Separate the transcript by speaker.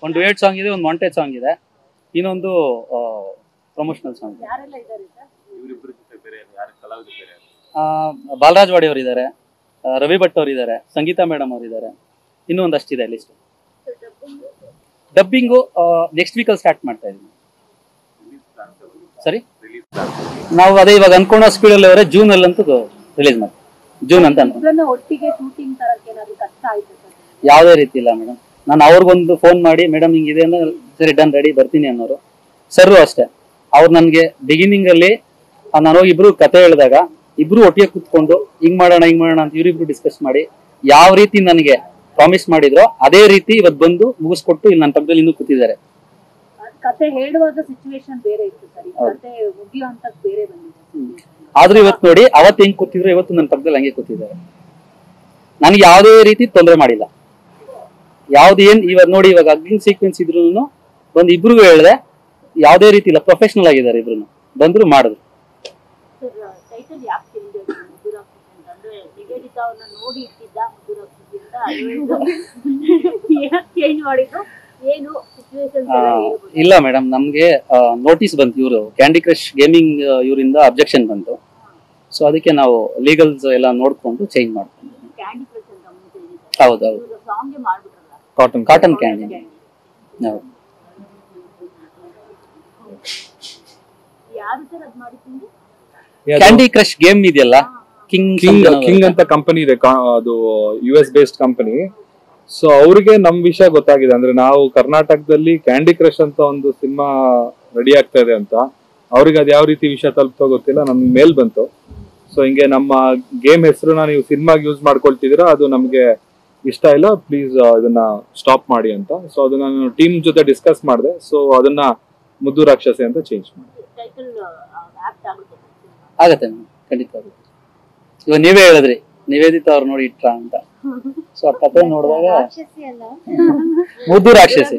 Speaker 1: ಒಂದು duet song ಇದೆ, ಒಂದು ಮಾಂಟೇಜ್ ಸಾಂಗ್ ಇದೆ, ಇನ್ನೊಂದು ಪ್ರಮೋಷನಲ್ ಸಾಂಗ್. ಬಾಲರಾಜ್ ವಾಡಿ ಅವರು ಇದ್ದಾರೆ, ರವಿ ಭಟ್ ಅವರು ಇದ್ದಾರೆ, ಸಂಗೀತಾ ಮೇಡಮ್ ಅವರು ಇದ್ದಾರೆ, ಇನ್ನೂ ಒಂದಷ್ಟಿದೆ ಲಿಸ್ಟ್. ಡಬ್ಬಿಂಗು ನೆಕ್ಸ್ಟ್ ವೀಕಲ್ಲಿ ಸ್ಟಾರ್ಟ್ ಮಾಡ್ತಾ ಇದ್ದೀವಿ. ಸರಿ, ನಾವು ಅದೇ ಇವಾಗ ಅನ್ಕೊಂಡ ಸ್ಪೀಡಲ್ಲಿ ಅವರೇ ಜೂನ್ ಅಲ್ಲಂತೂ ರಿಲೀಸ್ ಮಾಡ್ತೀವಿ. ಜೂನ್ ಅಂತ ಯಾವುದೇ ರೀತಿ ಇಲ್ಲ ಮೇಡಮ್. ನಾನು ಅವ್ರಿಗೊಂದು ಫೋನ್ ಮಾಡಿ ಮೇಡಮ್ ಹಿಂಗಿದೆ ಅಂದ್ರೆ ಸರಿ ಡನ್ ರೆಡಿ ಬರ್ತೀನಿ ಅನ್ನೋರು. ಸರ್ ಅಷ್ಟೇ, ಅವ್ರು ನನಗೆ ಬಿಗಿನಿಂಗ್ ಅಲ್ಲಿ ನಾನು ಹೋಗಿ ಇಬ್ರು ಕತೆ ಹೇಳಿದಾಗ ಇಬ್ರು ಒಟ್ಟಿಗೆ ಕೂತ್ಕೊಂಡು ಹಿಂಗ್ ಮಾಡೋಣ ಅಂತ ಇವರಿಬ್ರು ಡಿಸ್ಕಸ್ ಮಾಡಿ ಯಾವ ರೀತಿ ನನಗೆ ಪ್ರಾಮಿಸ್ ಮಾಡಿದ್ರು ಅದೇ ರೀತಿ ಇವತ್ತು ಬಂದು ಮುಗಿಸ್ಕೊಟ್ಟು ಇಲ್ಲಿ ನನ್ನ ಪಕ್ಕದಲ್ಲಿ ಇನ್ನೂ ಕೂತಿದ್ದಾರೆ.
Speaker 2: ಕತೆ ಹೇಳುವಾಗ ಸಿಚುವೇಶನ್ ಬೇರೆ ಇತ್ತು ಸರ್, ಕತೆ ಮುಗಿಯೋ ಅಂತ ಬೇರೆ ಬಂದಿದೆ.
Speaker 1: ಆದ್ರೂ ಇವತ್ತು ನೋಡಿ, ಅವತ್ತು ಹೆಂಗ್ ಕೂತಿದ್ರು ಇವತ್ತು ನನ್ನ ಪಕ್ಕದಲ್ಲಿ ಹಂಗೆ ಕೂತಿದ್ದಾರೆ. ನನಗೆ ಯಾವುದೇ ರೀತಿ ತೊಂದರೆ ಮಾಡಿಲ್ಲ. ಇವಾಗ ನೋಡಿ, ಇವಾಗ ಅಗ್ಲಿಂಗ್ ಸೀಕ್ವೆನ್ಸ್ ಇದ್ರು ಬಂದು ಇಬ್ರಿಗೂ ಹೇಳಿದೆ, ಯಾವುದೇ ರೀತಿ ಇಲ್ಲ, ಪ್ರೊಫೆಷನಲ್ ಆಗಿದ್ದಾರೆ ಇಬ್ರು, ಬಂದ್ರು ಮಾಡಿದ್ರು. ಇಲ್ಲ ಮೇಡಮ್, ನಮ್ಗೆ ನೋಟಿಸ್ ಬಂತು, ಇವರು ಕ್ಯಾಂಡಿ ಕ್ರಶ್ ಗೇಮಿಂಗ್ ಇವರಿಂದ ಅಬ್ಜೆಕ್ಷನ್ ಬಂತು. ಸೊ ಅದಕ್ಕೆ ನಾವು ಲೀಗಲ್ಸ್ ಎಲ್ಲ ನೋಡ್ಕೊಂಡು ಚೇಂಜ್ ಮಾಡ್ಕೊಂಡು. ಹೌದೌದು, ಕಾಟನ್ ಕ್ಯಾಂಡಿ. ಹೌದು, ಕ್ಯಾಂಡಿ ಕ್ರಶ್ ಗೇಮ್ ಇದೆಯಲ್ಲ,
Speaker 3: ಕಿಂಗ್ ಅಂತ ಕಂಪನಿ ಇದೆ, ಅದು US ಬೇಸ್ಡ್ ಕಂಪನಿ. ಸೊ ಅವ್ರಿಗೆ ನಮ್ ವಿಷಯ ಗೊತ್ತಾಗಿದೆ, ಅಂದ್ರೆ ನಾವು ಕರ್ನಾಟಕದಲ್ಲಿ ಕ್ಯಾಂಡಿ ಕ್ರಶ್ ಅಂತ ಒಂದು ಸಿನಿಮಾ ರೆಡಿ ಆಗ್ತಾ ಇದೆ ಅಂತ. ಅವ್ರಿಗೆ ಅದ್ ಯಾವ ರೀತಿ ವಿಷಯ ತಲುಪ್ತೋ ಗೊತ್ತಿಲ್ಲ, ನಮ್ಗೆ ಮೇಲ್ ಬಂತು. ಸೊ ಹಿಂಗೆ ನಮ್ಮ ಗೇಮ್ ಹೆಸರನ್ನ ನೀವು ಸಿನಿಮಾಗೆ ಯೂಸ್ ಮಾಡ್ಕೊಳ್ತಿದ್ದೀರಾ, ಅದು ನಮ್ಗೆ ಇಷ್ಟ ಇಲ್ಲ, ಪ್ಲೀಸ್ ಇದನ್ನ ಸ್ಟಾಪ್ ಮಾಡಿ ಅಂತ. ಸೊ ಅದನ್ನ ನಾನು ಟೀಮ್ ಜೊತೆ ಡಿಸ್ಕಸ್ ಮಾಡಿದೆ. ಸೊ ಅದನ್ನ ಮುದ್ದು ರಾಕ್ಷಸಿ ಅಂತ ಚೇಂಜ್ ಮಾಡಿ.
Speaker 1: ಆಗತ್ತೆ ಖಂಡಿತ. ಇವಾಗ ನೀವೇ ಹೇಳಿದ್ರಿ, ನಿವೇದಿತ ಅವ್ರು ನೋಡಿ ಇಟ್ರ ಅಂತ. ಸೊ ಆ ಕಥೆ ನೋಡಿದಾಗ ಮುದ್ದು ರಾಕ್ಷಸಿ